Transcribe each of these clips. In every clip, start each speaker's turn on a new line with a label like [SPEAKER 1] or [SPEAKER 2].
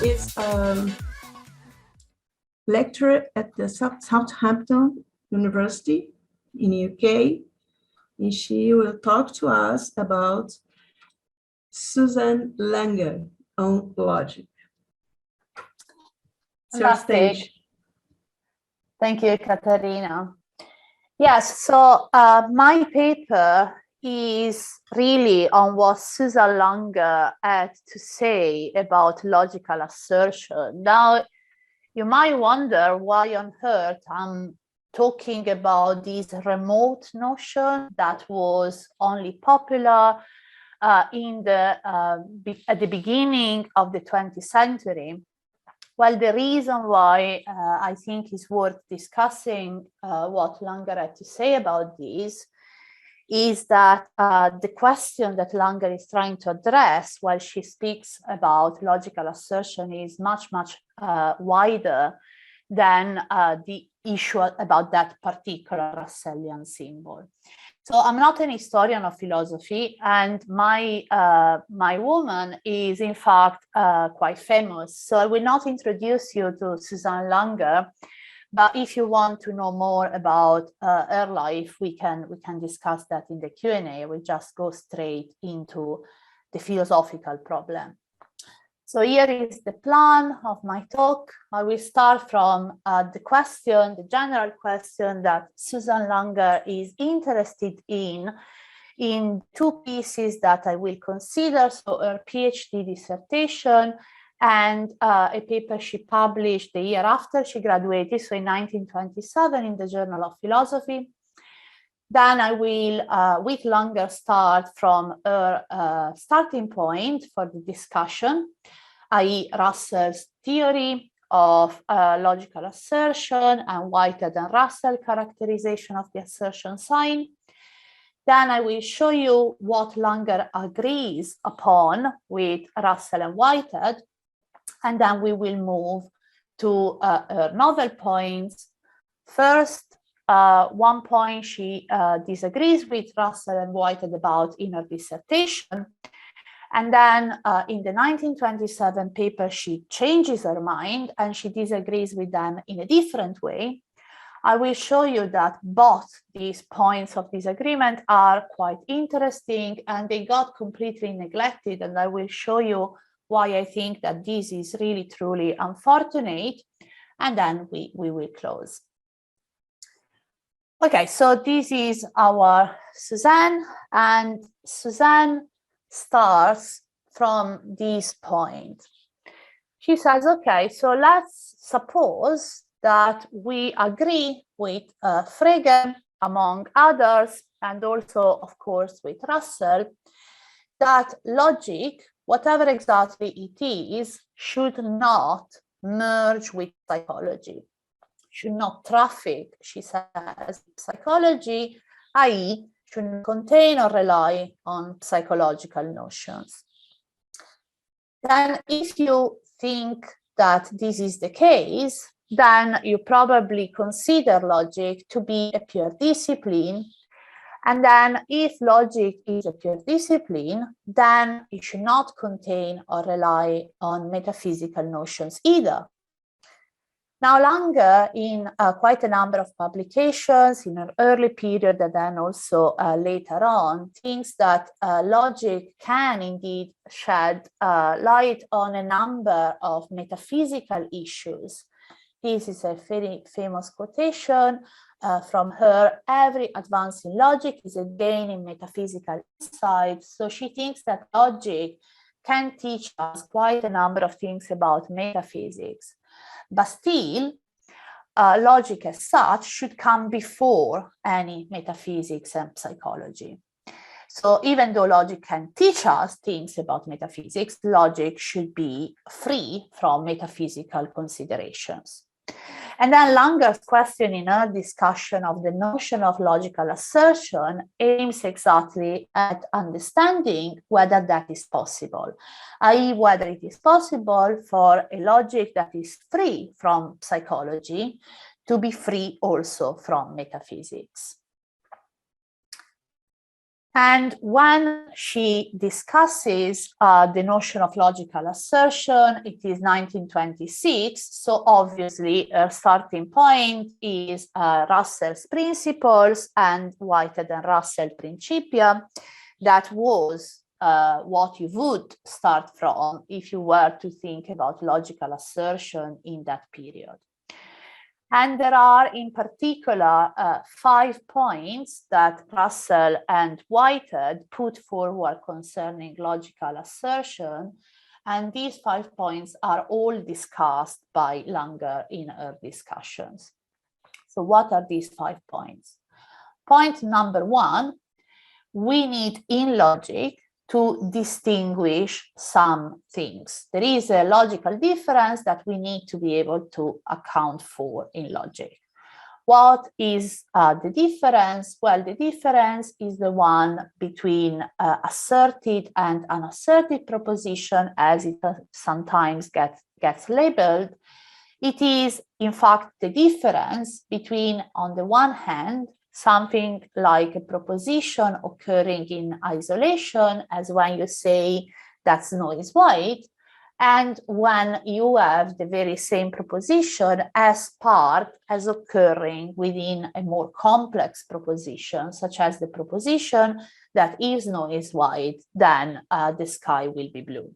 [SPEAKER 1] is a lecturer at the Southampton University in the UK, and she will talk to us about Susan Langer on logic. It's your stage.
[SPEAKER 2] Thank you, Katarina. Yes, so my paper is really on what Susan Langer had to say about logical assertion. Now, you might wonder why on earth I'm talking about this remote notion that was only popular at the beginning of the 20th century. Well, the reason why I think it's worth discussing what Langer had to say about this is that the question that Langer is trying to address while she speaks about logical assertion is much, much wider than the issue about that particular Russellian symbol. So I'm not an historian of philosophy, and my woman is in fact quite famous. So I will not introduce you to Susan Langer, but if you want to know more about her life, we can discuss that in the Q&A. We'll just go straight into the philosophical problem. So here is the plan of my talk. I will start from the general question that Susan Langer is interested in two pieces that I will consider. So her PhD dissertation and a paper she published the year after she graduated, so in 1927 in the Journal of Philosophy. Then I will, with Langer, start from her starting point for the discussion, i.e. Russell's theory of logical assertion and Whitehead and Russell characterization of the assertion sign. Then I will show you what Langer agrees upon with Russell and Whitehead, and then we will move to her novel points. First, one point she disagrees with Russell and Whitehead about in her dissertation. And then in the 1927 paper, she changes her mind and she disagrees with them in a different way. I will show you that both these points of disagreement are quite interesting and they got completely neglected. And I will show you why I think that this is really, truly unfortunate. And then we will close. Okay, so this is our Suzanne, and Suzanne starts from this point. She says, okay, so let's suppose that we agree with Frege, among others, and also, of course, with Russell, that logic, whatever exactly it is, should not merge with psychology, should not traffic, she says, psychology, i.e., should contain or rely on psychological notions. Then if you think that this is the case, then you probably consider logic to be a pure discipline. And then if logic is a pure discipline, then it should not contain or rely on metaphysical notions either. Now, Langer, in quite a number of publications in an early period and then also later on, thinks that logic can indeed shed light on a number of metaphysical issues. This is a very famous quotation from her: "Every advance in logic is a gain in metaphysical insight." So she thinks that logic can teach us quite a number of things about metaphysics. But still, logic as such should come before any metaphysics and psychology. So even though logic can teach us things about metaphysics, logic should be free from metaphysical considerations. And then Langer's question in her discussion of the notion of logical assertion aims exactly at understanding whether that is possible, i.e. whether it is possible for a logic that is free from psychology to be free also from metaphysics. And when she discusses the notion of logical assertion, it is 1926. So obviously, her starting point is Russell's principles and Whitehead and Russell Principia. That was what you would start from if you were to think about logical assertion in that period. And there are in particular 5 points that Russell and Whitehead put forward concerning logical assertion. And these 5 points are all discussed by Langer in her discussions. So what are these 5 points? Point number 1, we need in logic to distinguish some things. There is a logical difference that we need to be able to account for in logic. What is the difference? Well, the difference is the one between asserted and unasserted proposition, as it sometimes gets labeled. It is, in fact, the difference between, on the one hand, something like a proposition occurring in isolation, as when you say that snow is white, and when you have the very same proposition as part as occurring within a more complex proposition, such as the proposition that if snow is white, then the sky will be blue.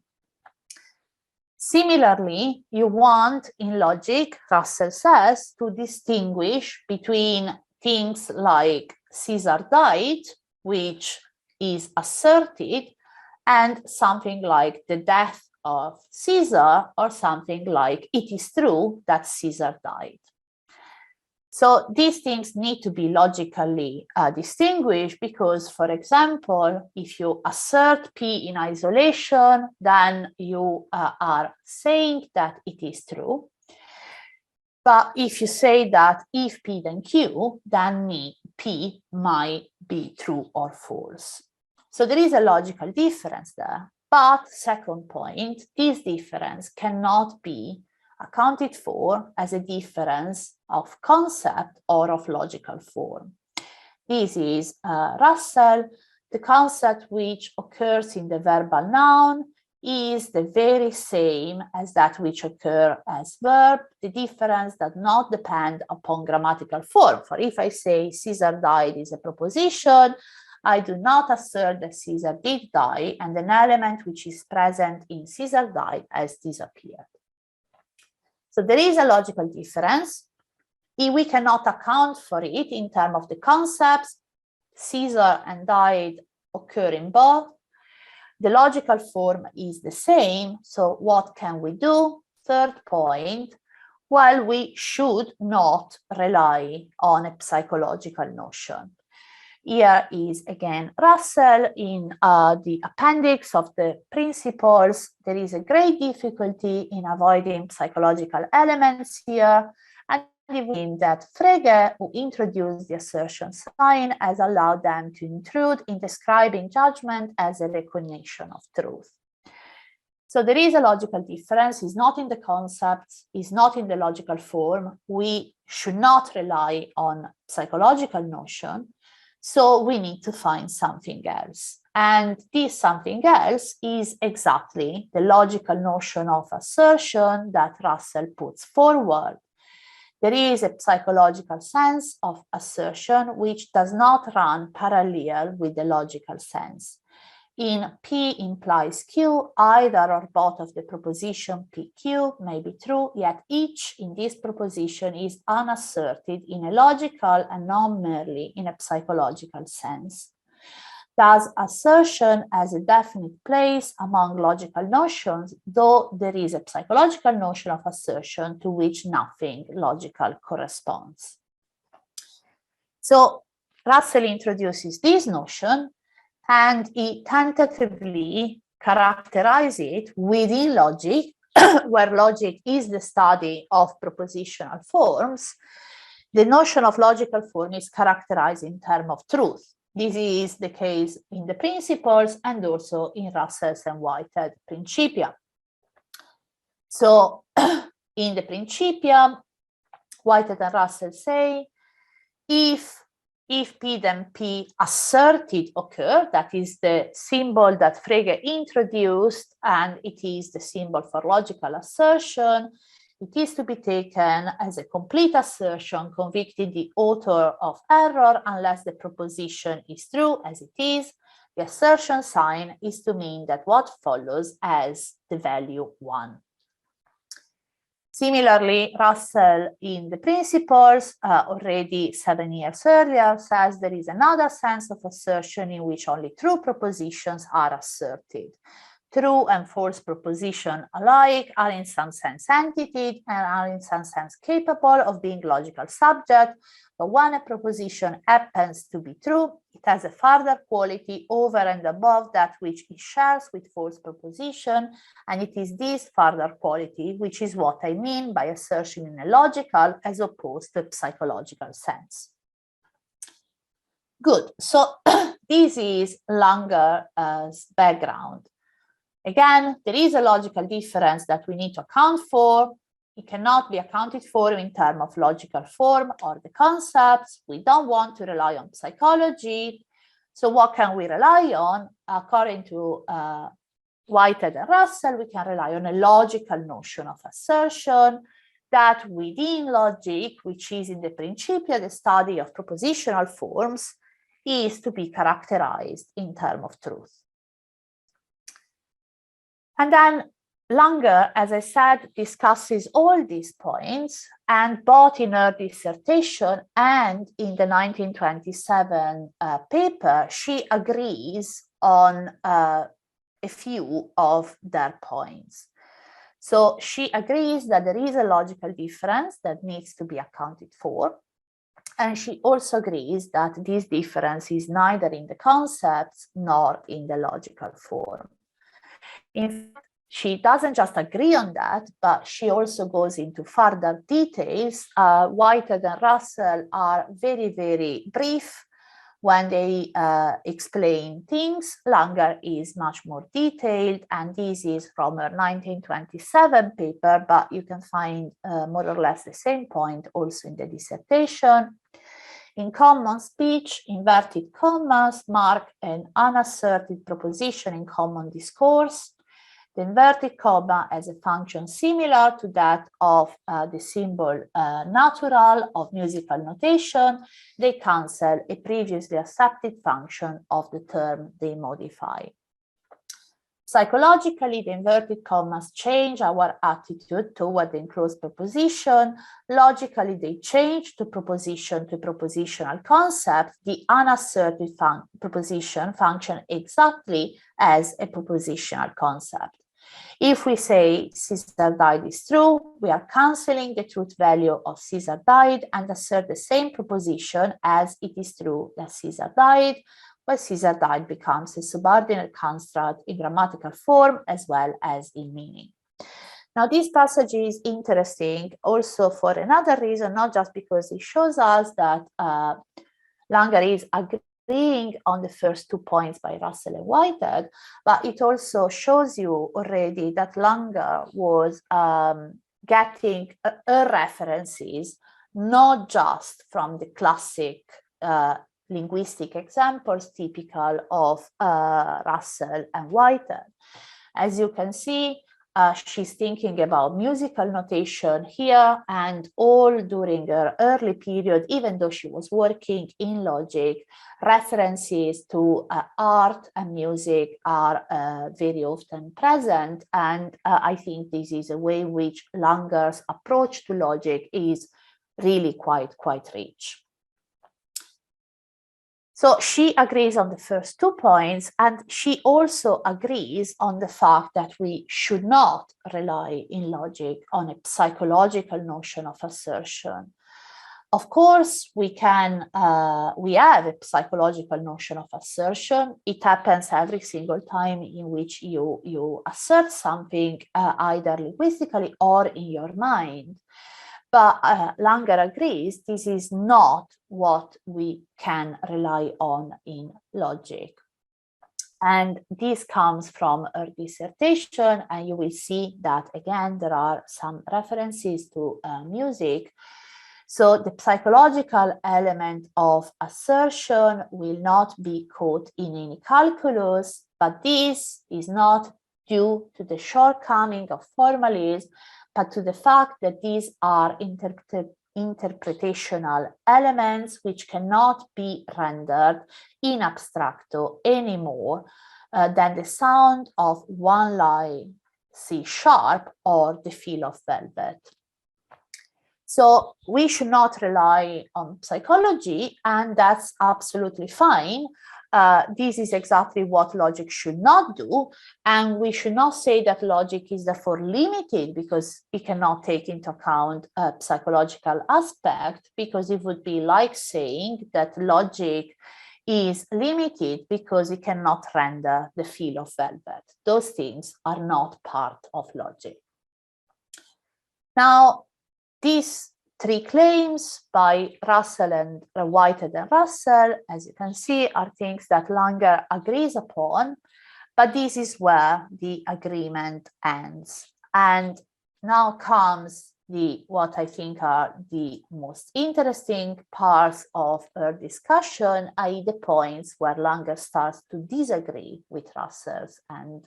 [SPEAKER 2] Similarly, you want in logic, Russell says, to distinguish between things like Caesar died, which is asserted, and something like the death of Caesar, or something like it is true that Caesar died. So these things need to be logically distinguished because, for example, if you assert P in isolation, then you are saying that it is true. But if you say that if P then Q, then P might be true or false. So there is a logical difference there. But second point, this difference cannot be accounted for as a difference of concept or of logical form. This is Russell. The concept which occurs in the verbal noun is the very same as that which occurs as verb. The difference does not depend upon grammatical form. For if I say Caesar died is a proposition, I do not assert that Caesar did die, and an element which is present in Caesar died has disappeared. So there is a logical difference. If we cannot account for it in terms of the concepts, Caesar and died occur in both. The logical form is the same. So what can we do? Third point, well, we should not rely on a psychological notion. Here is again Russell in the appendix of the principles. There is a great difficulty in avoiding psychological elements here, and in that Frege, who introduced the assertion sign, has allowed them to intrude in describing judgment as a recognition of truth. So there is a logical difference. It's not in the concepts, it's not in the logical form. We should not rely on psychological notion. So we need to find something else. And this something else is exactly the logical notion of assertion that Russell puts forward. There is a psychological sense of assertion which does not run parallel with the logical sense. In P implies Q, either or both of the proposition PQ may be true, yet each in this proposition is unasserted in a logical and not merely in a psychological sense. Thus, assertion has a definite place among logical notions, though there is a psychological notion of assertion to which nothing logical corresponds. So Russell introduces this notion, and he tentatively characterizes it within logic, where logic is the study of propositional forms. The notion of logical form is characterized in terms of truth. This is the case in the principles and also in Russell's and Whitehead Principia. So in the Principia, Whitehead and Russell say, if if P then P asserted occur, that is the symbol that Frege introduced, and it is the symbol for logical assertion, it is to be taken as a complete assertion convicting the author of error unless the proposition is true, as it is. The assertion sign is to mean that what follows has the value 1. Similarly, Russell in the Principles, already 7 years earlier, says there is another sense of assertion in which only true propositions are asserted. True and false propositions alike are in some sense entities and are in some sense capable of being logical subject, but when a proposition happens to be true, it has a further quality over and above that which it shares with false proposition, and it is this further quality which is what I mean by assertion in a logical as opposed to a psychological sense. Good, so this is Langer's background. Again, there is a logical difference that we need to account for. It cannot be accounted for in terms of logical form or the concepts. We don't want to rely on psychology. So what can we rely on? According to Whitehead and Russell, we can rely on a logical notion of assertion that within logic, which is in the Principia, the study of propositional forms, is to be characterized in terms of truth. And then Langer, as I said, discusses all these points, and both in her dissertation and in the 1927 paper, she agrees on a few of their points. So she agrees that there is a logical difference that needs to be accounted for. And she also agrees that this difference is neither in the concepts nor in the logical form. In fact, she doesn't just agree on that, but she also goes into further details. Whitehead and Russell are very, very brief when they explain things. Langer is much more detailed, and this is from her 1927 paper, but you can find more or less the same point also in the dissertation. In common speech, inverted commas mark an unasserted proposition in common discourse. The inverted comma has a function similar to that of the symbol natural of musical notation. They cancel a previously accepted function of the term they modify. Psychologically, the inverted commas change our attitude toward the enclosed proposition. Logically, they change to propositional concept. The unasserted proposition function exactly as a propositional concept. If we say Caesar died is true, we are cancelling the truth value of Caesar died and assert the same proposition as it is true that Caesar died, where Caesar died becomes a subordinate construct in grammatical form as well as in meaning. Now, this passage is interesting also for another reason, not just because it shows us that Langer is agreeing on the first 2 points by Russell and Whitehead, but it also shows you already that Langer was getting her references not just from the classic linguistic examples typical of Russell and Whitehead. As you can see, she's thinking about musical notation here, and all during her early period, even though she was working in logic, references to art and music are very often present. And I think this is a way in which Langer's approach to logic is really quite rich. So she agrees on the first 2 points, and she also agrees on the fact that we should not rely in logic on a psychological notion of assertion. Of course, we have a psychological notion of assertion. It happens every single time in which you assert something either linguistically or in your mind. But Langer agrees this is not what we can rely on in logic. And this comes from her dissertation, and you will see that again there are some references to music. So the psychological element of assertion will not be caught in any calculus, but this is not due to the shortcoming of formalism, but to the fact that these are interpretational elements which cannot be rendered in abstracto any more than the sound of one line C sharp or the feel of velvet. So we should not rely on psychology, and that's absolutely fine. This is exactly what logic should not do, and we should not say that logic is therefore limited because it cannot take into account a psychological aspect, because it would be like saying that logic is limited because it cannot render the feel of velvet. Those things are not part of logic. Now, these three claims by Russell and Whitehead and Russell, as you can see, are things that Langer agrees upon, but this is where the agreement ends. And now comes what I think are the most interesting parts of our discussion, i.e. the points where Langer starts to disagree with Russell and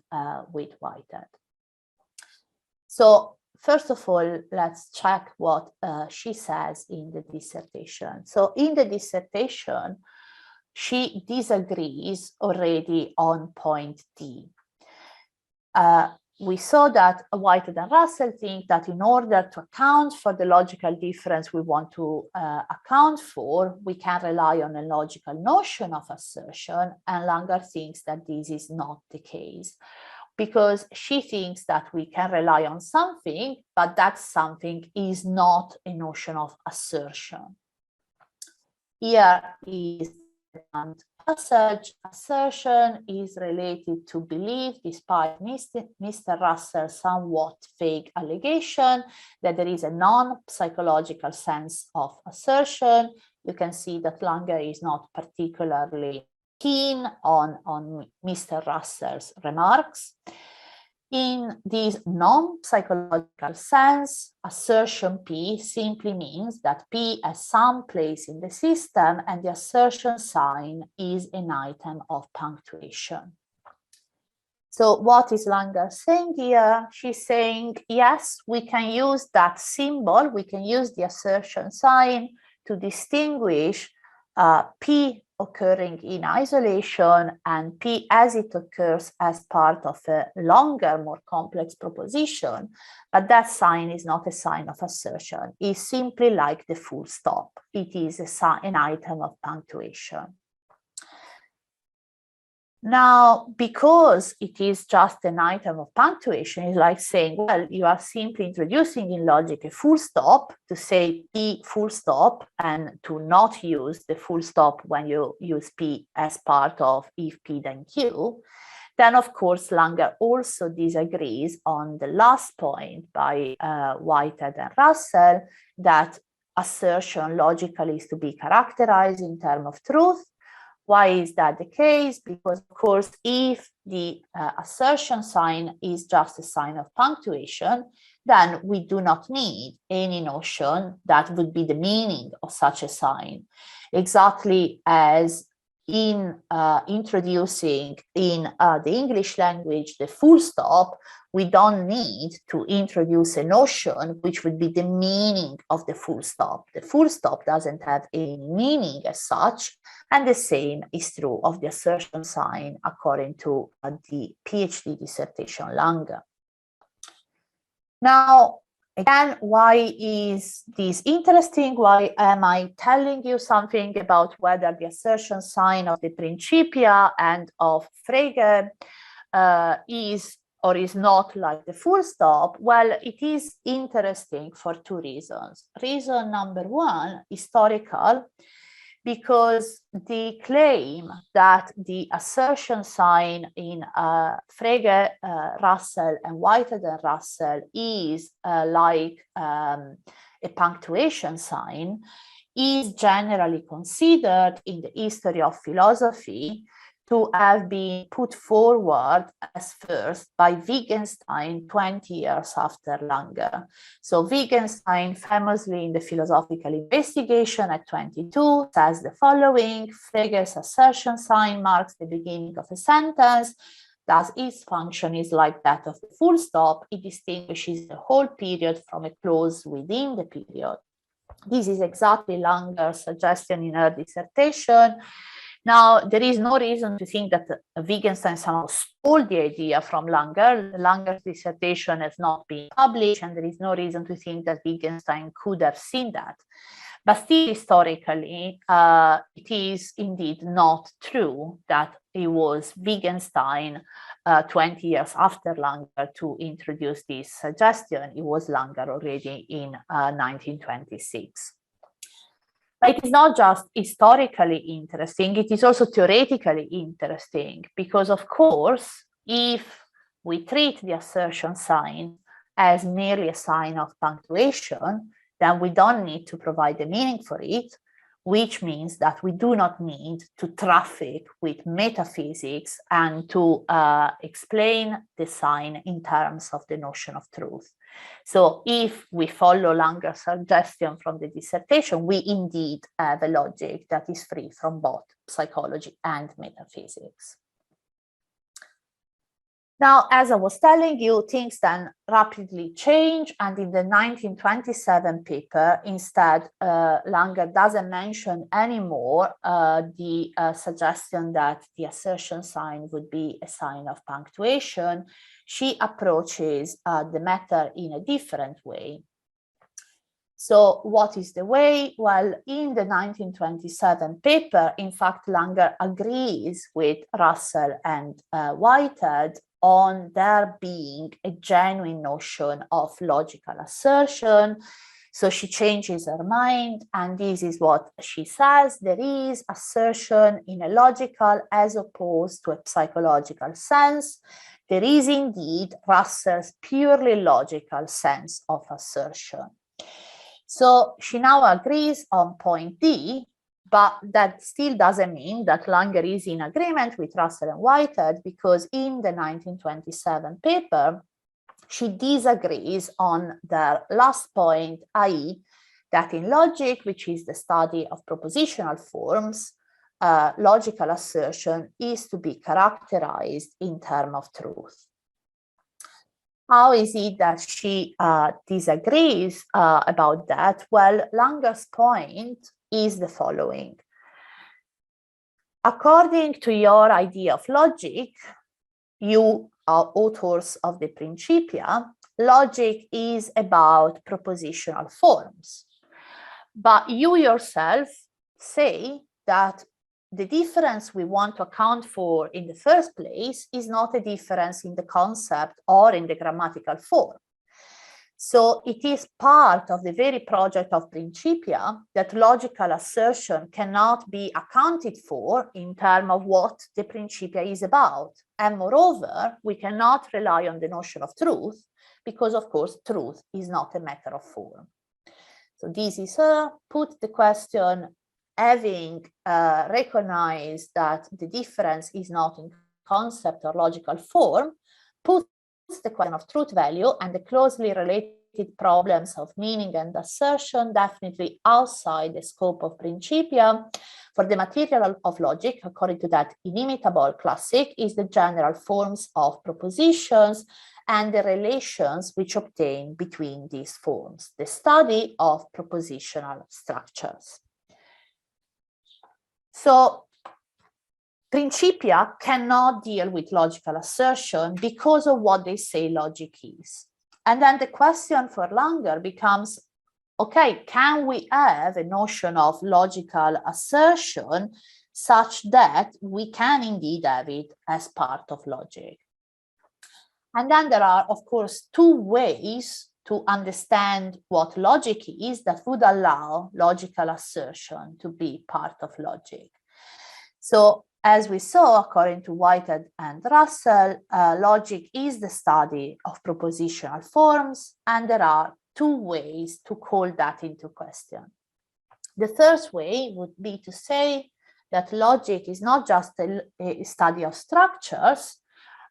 [SPEAKER 2] with Whitehead. So first of all, let's check what she says in the dissertation. So in the dissertation, she disagrees already on point D. We saw that Whitehead and Russell think that in order to account for the logical difference we want to account for, we can rely on a logical notion of assertion, and Langer thinks that this is not the case, because she thinks that we can rely on something, but that something is not a notion of assertion. Here is the passage: assertion is related to belief, despite Mr. Russell's somewhat vague allegation that there is a non-psychological sense of assertion. You can see that Langer is not particularly keen on Mr. Russell's remarks. In this non-psychological sense, assertion P simply means that P has some place in the system and the assertion sign is an item of punctuation. So what is Langer saying here? She's saying, yes, we can use that symbol, we can use the assertion sign to distinguish P occurring in isolation and P as it occurs as part of a longer, more complex proposition, but that sign is not a sign of assertion. It's simply like the full stop. It is an item of punctuation. Now, because it is just an item of punctuation, it's like saying, well, you are simply introducing in logic a full stop to say P full stop and to not use the full stop when you use P as part of if P then Q. Then, of course, Langer also disagrees on the last point by Whitehead and Russell, that assertion logically is to be characterized in terms of truth. Why is that the case? Because, of course, if the assertion sign is just a sign of punctuation, then we do not need any notion that would be the meaning of such a sign. Exactly as in introducing in the English language the full stop, we don't need to introduce a notion which would be the meaning of the full stop. The full stop doesn't have any meaning as such, and the same is true of the assertion sign according to the PhD dissertation Langer. Now, again, why is this interesting? Why am I telling you something about whether the assertion sign of the Principia and of Frege is or is not like the full stop? Well, it is interesting for two reasons. Reason number one, historical, because the claim that the assertion sign in Frege, Russell, and Whitehead and Russell is like a punctuation sign is generally considered in the history of philosophy to have been put forward as first by Wittgenstein 20 years after Langer. So Wittgenstein, famously in the Philosophical Investigation at 22, says the following: Frege's assertion sign marks the beginning of a sentence. Thus, its function is like that of the full stop. It distinguishes the whole period from a clause within the period. This is exactly Langer's suggestion in her dissertation. Now, there is no reason to think that Wittgenstein somehow stole the idea from Langer. Langer's dissertation has not been published, and there is no reason to think that Wittgenstein could have seen that. But still, historically, it is indeed not true that it was Wittgenstein 20 years after Langer to introduce this suggestion. It was Langer already in 1926. But it is not just historically interesting, it is also theoretically interesting, because of course, if we treat the assertion sign as merely a sign of punctuation, then we don't need to provide a meaning for it, which means that we do not need to traffic with metaphysics and to explain the sign in terms of the notion of truth. So if we follow Langer's suggestion from the dissertation, we indeed have a logic that is free from both psychology and metaphysics. Now, as I was telling you, things then rapidly change, and in the 1927 paper, instead, Langer doesn't mention anymore the suggestion that the assertion sign would be a sign of punctuation. She approaches the matter in a different way. So what is the way? Well, in the 1927 paper, in fact, Langer agrees with Russell and Whitehead on there being a genuine notion of logical assertion. So she changes her mind, and this is what she says: there is assertion in a logical as opposed to a psychological sense. There is indeed Russell's purely logical sense of assertion. So she now agrees on point D, but that still doesn't mean that Langer is in agreement with Russell and Whitehead, because in the 1927 paper, she disagrees on their last point, i.e., that in logic, which is the study of propositional forms, logical assertion is to be characterized in terms of truth. How is it that she disagrees about that? Well, Langer's point is the following. According to your idea of logic, you are authors of the Principia, logic is about propositional forms. But you yourself say that the difference we want to account for in the first place is not a difference in the concept or in the grammatical form. So it is part of the very project of Principia that logical assertion cannot be accounted for in terms of what the Principia is about. And moreover, we cannot rely on the notion of truth because, of course, truth is not a matter of form. So this is her put the question, having recognized that the difference is not in concept or logical form, puts the question of truth value and the closely related problems of meaning and assertion definitely outside the scope of Principia. For the material of logic, according to that inimitable classic, is the general forms of propositions and the relations which obtain between these forms, the study of propositional structures. So Principia cannot deal with logical assertion because of what they say logic is. And then the question for Langer becomes, okay, can we have a notion of logical assertion such that we can indeed have it as part of logic? And then there are, of course, two ways to understand what logic is that would allow logical assertion to be part of logic. So as we saw, according to Whitehead and Russell, logic is the study of propositional forms, and there are two ways to call that into question. The first way would be to say that logic is not just a study of structures,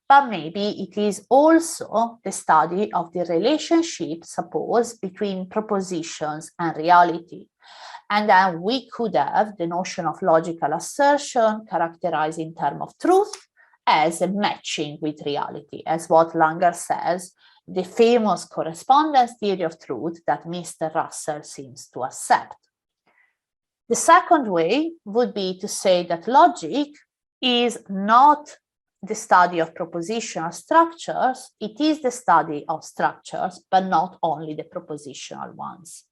[SPEAKER 2] but maybe it is also the study of the relationship, suppose, between propositions and reality. And then we could have the notion of logical assertion characterized in terms of truth as a matching with reality, as what Langer says, the famous correspondence theory of truth that Mr. Russell seems to accept. The second way would be to say that logic is not the study of propositional structures, it is the study of structures, but not only the propositional ones.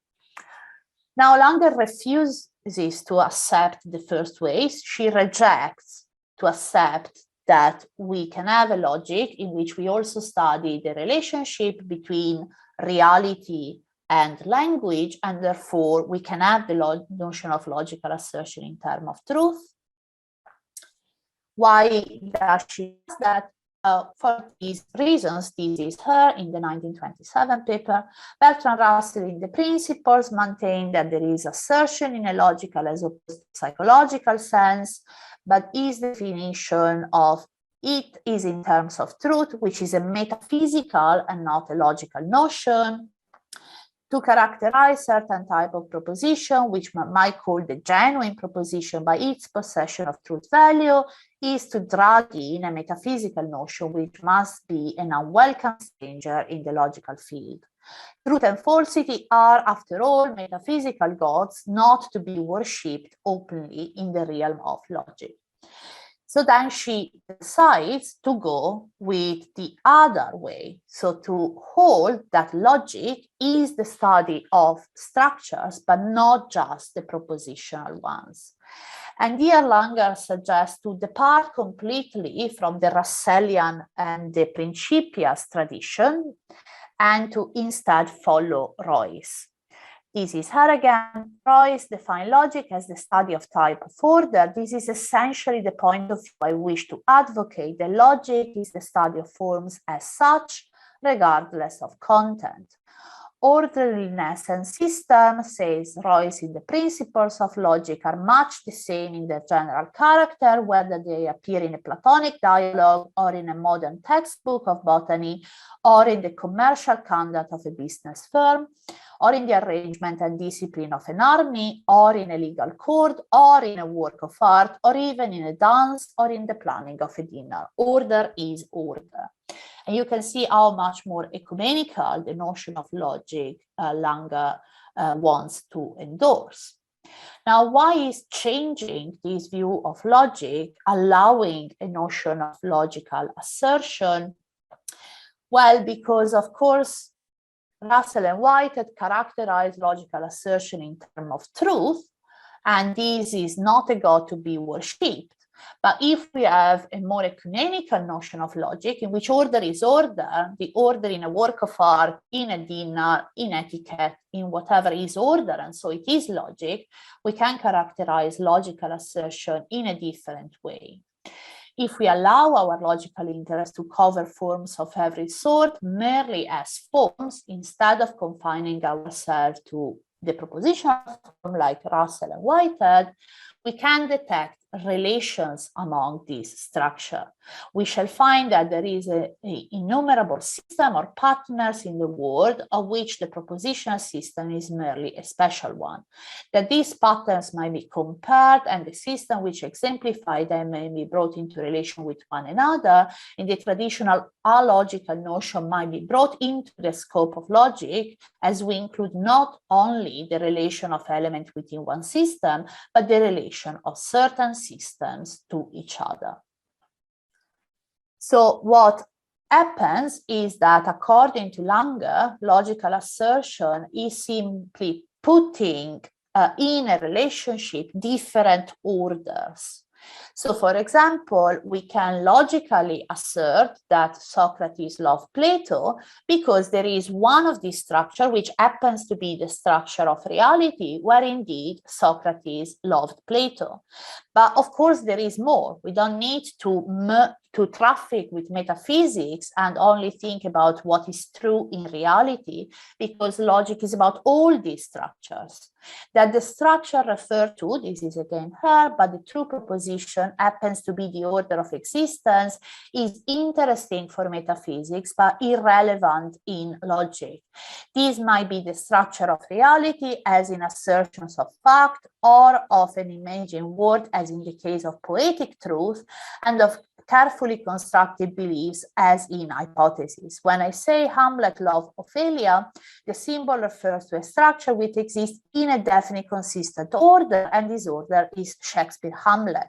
[SPEAKER 2] Now, Langer refuses to accept the first way. She rejects to accept that we can have a logic in which we also study the relationship between reality and language, and therefore we can have the notion of logical assertion in terms of truth. Why does she do that? For these reasons, this is her in the 1927 paper. Bertrand Russell in the Principles maintained that there is assertion in a logical as opposed to psychological sense, but his definition of it is in terms of truth, which is a metaphysical and not a logical notion. To characterize certain type of proposition, which one might call the genuine proposition by its possession of truth value, is to drag in a metaphysical notion which must be an unwelcome stranger in the logical field. Truth and falsity are, after all, metaphysical gods not to be worshipped openly in the realm of logic. So then she decides to go with the other way. So to hold that logic is the study of structures, but not just the propositional ones. And here Langer suggests to depart completely from the Russellian and the Principias tradition and to instead follow Royce. This is her again. Royce defined logic as the study of type of order. This is essentially the point of view I wish to advocate. The logic is the study of forms as such, regardless of content. Orderliness and system, says Royce in the Principles of Logic, are much the same in their general character, whether they appear in a Platonic dialogue or in a modern textbook of botany, or in the commercial conduct of a business firm, or in the arrangement and discipline of an army, or in a legal court, or in a work of art, or even in a dance, or in the planning of a dinner. Order is order. And you can see how much more ecumenical the notion of logic Langer wants to endorse. Now, why is changing this view of logic, allowing a notion of logical assertion? Well, because of course, Russell and White had characterized logical assertion in terms of truth, and this is not a god to be worshipped. But if we have a more ecumenical notion of logic, in which order is order, the order in a work of art, in a dinner, in etiquette, in whatever is order, and so it is logic, we can characterize logical assertion in a different way. If we allow our logical interest to cover forms of every sort merely as forms, instead of confining ourselves to the propositional form like Russell and Whitehead, we can detect relations among these structures. We shall find that there is an innumerable system or partners in the world of which the propositional system is merely a special one. That these patterns might be compared and the system which exemplify them may be brought into relation with one another, and the traditional allogical notion might be brought into the scope of logic, as we include not only the relation of elements within one system, but the relation of certain systems to each other. So what happens is that, according to Langer, logical assertion is simply putting in a relationship different orders. So, for example, we can logically assert that Socrates loved Plato because there is one of these structures which happens to be the structure of reality, where indeed Socrates loved Plato. But of course, there is more. We don't need to traffic with metaphysics and only think about what is true in reality, because logic is about all these structures. That the structure referred to, this is again her, but the true proposition happens to be the order of existence, is interesting for metaphysics, but irrelevant in logic. This might be the structure of reality, as in assertions of fact, or of an imagined world, as in the case of poetic truth, and of carefully constructed beliefs, as in hypotheses. When I say Hamlet loved Ophelia, the symbol refers to a structure which exists in a definite consistent order, and this order is Shakespeare Hamlet.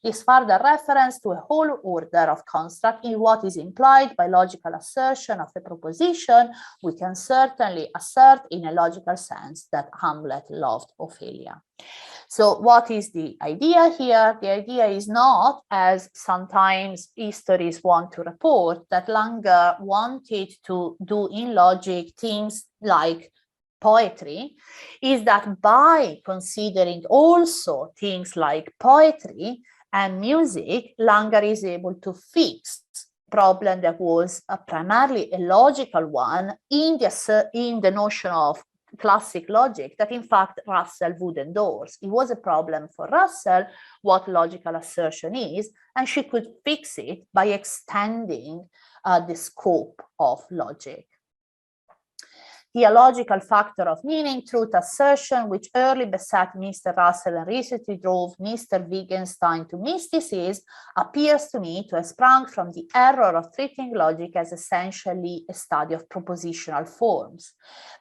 [SPEAKER 2] This further reference to a whole order of construct in what is implied by logical assertion of a proposition. We can certainly assert in a logical sense that Hamlet loved Ophelia. So what is the idea here? The idea is not, as sometimes histories want to report, that Langer wanted to do in logic things like poetry, is that by considering also things like poetry and music, Langer is able to fix problem that was primarily a logical one in the notion of classic logic that in fact Russell would endorse. It was a problem for Russell what logical assertion is, and she could fix it by extending the scope of logic. The illogical factor of meaning, truth assertion, which early beset Mr. Russell and recently drove Mr. Wittgenstein to mysticism, appears to me to have sprung from the error of treating logic as essentially a study of propositional forms.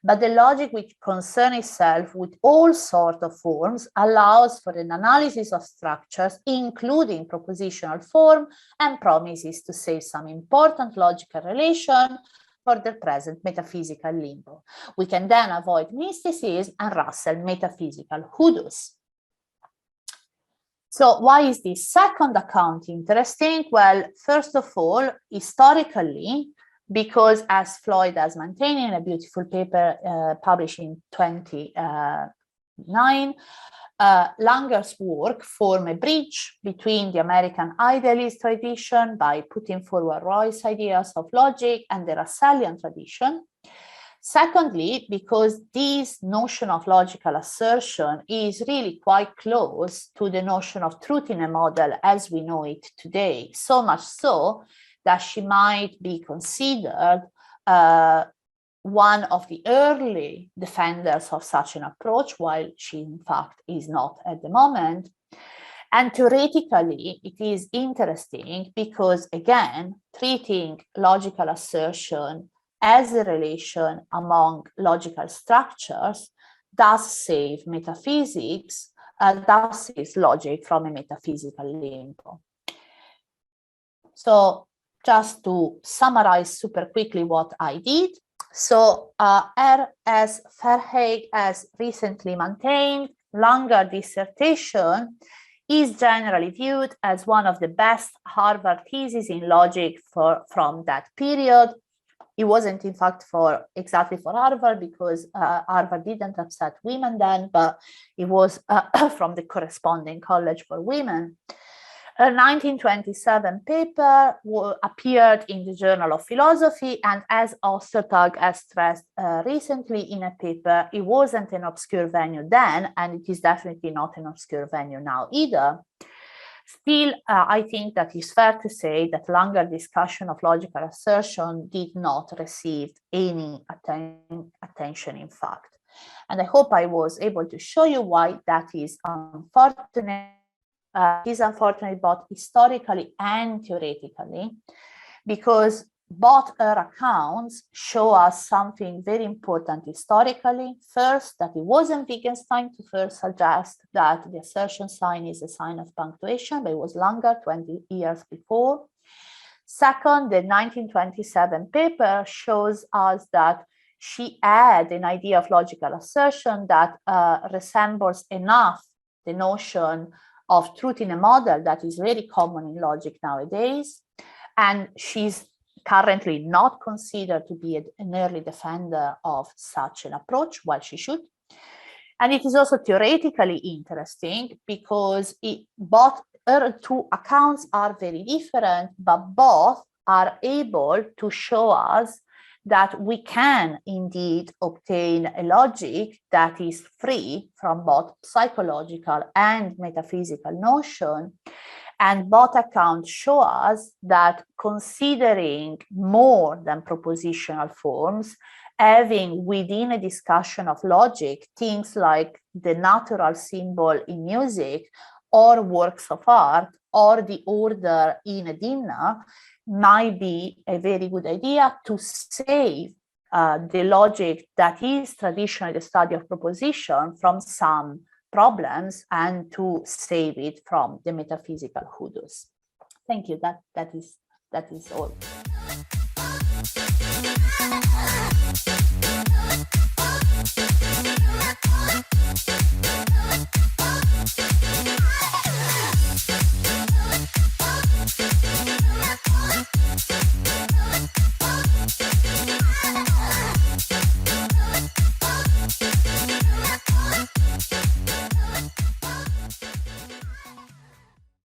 [SPEAKER 2] But the logic which concerns itself with all sorts of forms allows for an analysis of structures, including propositional form, and promises to save some important logical relation for the present metaphysical limbo. We can then avoid mysticism and Russell metaphysical hoodoos. So why is this second account interesting? Well, first of all, historically, because as Floyd has maintained in a beautiful paper published in 2009, Langer's work form a bridge between the American idealist tradition by putting forward Roy's ideas of logic and the Russellian tradition. Secondly, because this notion of logical assertion is really quite close to the notion of truth in a model as we know it today, so much so that she might be considered one of the early defenders of such an approach, while she in fact is not at the moment. And theoretically, it is interesting because, again, treating logical assertion as a relation among logical structures does save metaphysics, does save logic from a metaphysical limbo. So just to summarize super quickly what I did. So as Verheij has recently maintained, Langer dissertation is generally viewed as one of the best Harvard theses in logic from that period. It wasn't, in fact, exactly for Harvard, because Harvard didn't accept women then, but it was from the corresponding college for women. A 1927 paper appeared in the Journal of Philosophy, and as Ostertag has stressed recently in a paper, it wasn't an obscure venue then, and it is definitely not an obscure venue now either. Still, I think that it's fair to say that Langer's discussion of logical assertion did not receive any attention, in fact. And I hope I was able to show you why that is unfortunate. It is unfortunate both historically and theoretically, because both her accounts show us something very important historically. First, that it wasn't Wittgenstein to first suggest that the assertion sign is a sign of punctuation, but it was Langer 20 years before. Second, the 1927 paper shows us that she had an idea of logical assertion that resembles enough the notion of truth in a model that is very common in logic nowadays. And she's currently not considered to be an early defender of such an approach, while she should. And it is also theoretically interesting because both her two accounts are very different, but both are able to show us that we can indeed obtain a logic that is free from both psychological and metaphysical notion. And both accounts show us that considering more than propositional forms, having within a discussion of logic things like the natural symbol in music or works of art or the order in a dinner might be a very good idea to save the logic that is traditionally the study of proposition from some problems and to save it from the metaphysical hoodoos. Thank you. That is all.